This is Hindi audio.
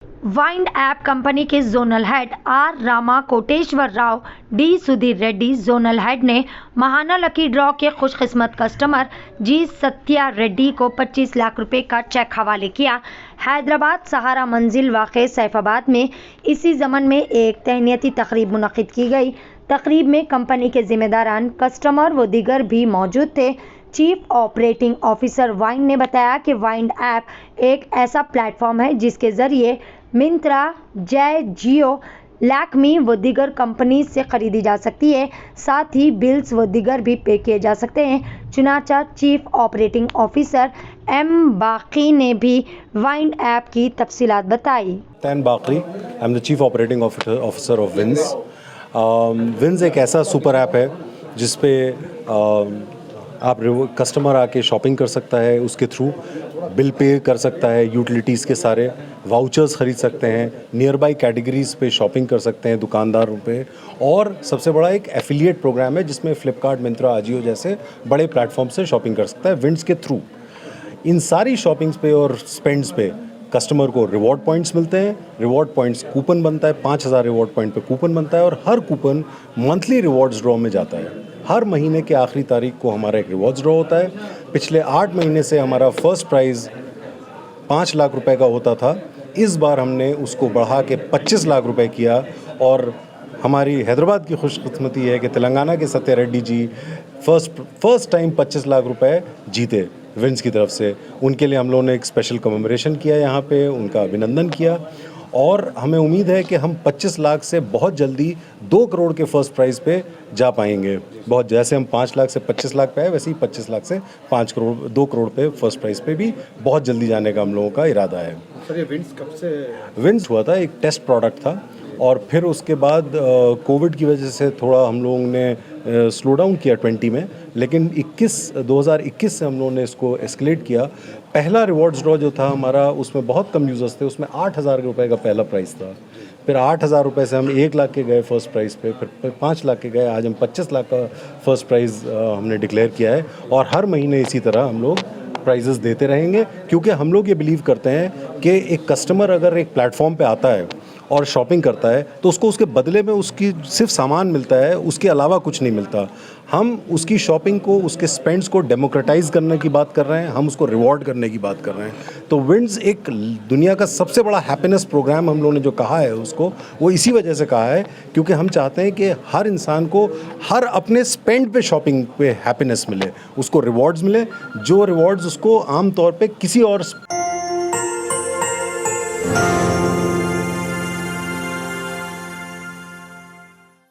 वाइंड ऐप कंपनी के zonal head R Rama Koteshwar Rao D Sudhir Reddy zonal head ने महाना लकी ड्रॉ के खुशकिस्मत कस्टमर जी सत्या रेड्डी को 25 लाख रुपए का चेक हवाले किया। हैदराबाद सहारा मंजिल वाक़े सैफाबाद में इसी ज़मन में एक तहनीती तकरीब मुनक़िद की गई। तकरीब में कंपनी के जिम्मेदारान, कस्टमर व दीगर भी मौजूद थे। चीफ ऑपरेटिंग ऑफिसर वाइंड ने बताया कि वाइंड ऐप एक ऐसा प्लेटफॉर्म है जिसके ज़रिए मिंत्रा, जय, जियो, लैक्मी व दीगर कंपनी से ख़रीदी जा सकती है। साथ ही बिल्स व दीगर भी पे किए जा सकते हैं। चुनाचा चीफ ऑपरेटिंग ऑफिसर एम बाकी ने भी वाइंड ऐप की तफसीलात बताई। तैन बाकरी, I am the chief operating officer of Vince. Vince एक ऐसा सुपर ऐप है जिसपे आप कस्टमर आके शॉपिंग कर सकता है, उसके थ्रू बिल पे कर सकता है, यूटिलिटीज़ के सारे वाउचर्स ख़रीद सकते हैं, नियर बाई कैटेगरीज़ पे शॉपिंग कर सकते हैं दुकानदारों पे। और सबसे बड़ा एक एफिलिएट प्रोग्राम है जिसमें फ्लिपकार्ट, मिंत्रा, आजियो जैसे बड़े प्लेटफॉर्म से शॉपिंग कर सकता है विंड्स के थ्रू। इन सारी शॉपिंग्स पे और स्पेंड्स पे कस्टमर को रिवॉर्ड पॉइंट्स मिलते हैं। रिवॉर्ड पॉइंट्स कूपन बनता है, 5000 रिवॉर्ड पॉइंट पे कूपन बनता है और हर कूपन मंथली रिवॉर्ड्स ड्रॉ में जाता है। हर महीने के आखिरी तारीख को हमारा एक रिवॉर्ड्स ड्रॉ होता है। पिछले 8 महीने से हमारा फर्स्ट प्राइज़ 5 लाख रुपए का होता था। इस बार हमने उसको बढ़ा के 25 लाख रुपए किया और हमारी हैदराबाद की खुशकिस्मती है कि तेलंगाना के सत्या रेड्डी जी फर्स्ट टाइम 25 लाख रुपए जीते विंस की तरफ से। उनके लिए हम लोगों ने एक स्पेशल कमेमोरेशन किया, यहाँ पे उनका अभिनंदन किया और हमें उम्मीद है कि हम 25 लाख से बहुत जल्दी 2 करोड़ के फर्स्ट प्राइज़ पे जा पाएंगे। बहुत जैसे हम 5 लाख से 25 लाख पे आए, वैसे ही 25 लाख से 2 करोड़ पे फर्स्ट प्राइज़ पे भी बहुत जल्दी जाने का हम लोगों का इरादा है। सर, ये विंस कब से? विंस हुआ था, एक टेस्ट प्रोडक्ट था और फिर उसके बाद कोविड की वजह से थोड़ा हम लोगों ने स्लो डाउन किया 20 में, लेकिन 2021 से हम लोगों ने इसको एस्केलेट किया। पहला रिवॉर्ड्स ड्रॉ जो था हमारा, उसमें बहुत कम यूज़र्स थे, उसमें 8,000 रुपये का पहला प्राइस था। फिर 8,000 रुपये से हम 1 लाख के गए फर्स्ट प्राइज़ पे, फिर 5 लाख के गए, आज हम 25 लाख का फर्स्ट प्राइज़ हमने डिक्लेयर किया है और हर महीने इसी तरह हम लोग प्राइजेस देते रहेंगे, क्योंकि हम लोग ये बिलीव करते हैं कि एक कस्टमर अगर एक प्लेटफॉर्म पे आता है और शॉपिंग करता है तो उसको उसके बदले में उसकी सिर्फ सामान मिलता है, उसके अलावा कुछ नहीं मिलता। हम उसकी शॉपिंग को, उसके स्पेंड्स को डेमोक्रेटाइज़ करने की बात कर रहे हैं, हम उसको रिवॉर्ड करने की बात कर रहे हैं। तो विंड्स एक दुनिया का सबसे बड़ा हैप्पीनेस प्रोग्राम हम लोगों ने जो कहा है उसको, वो इसी वजह से कहा है क्योंकि हम चाहते हैं कि हर इंसान को हर अपने स्पेंड पे शॉपिंग पे हैप्पीनेस मिले, उसको रिवॉर्ड्स मिले, जो रिवॉर्ड्स उसको आम तौर पे किसी और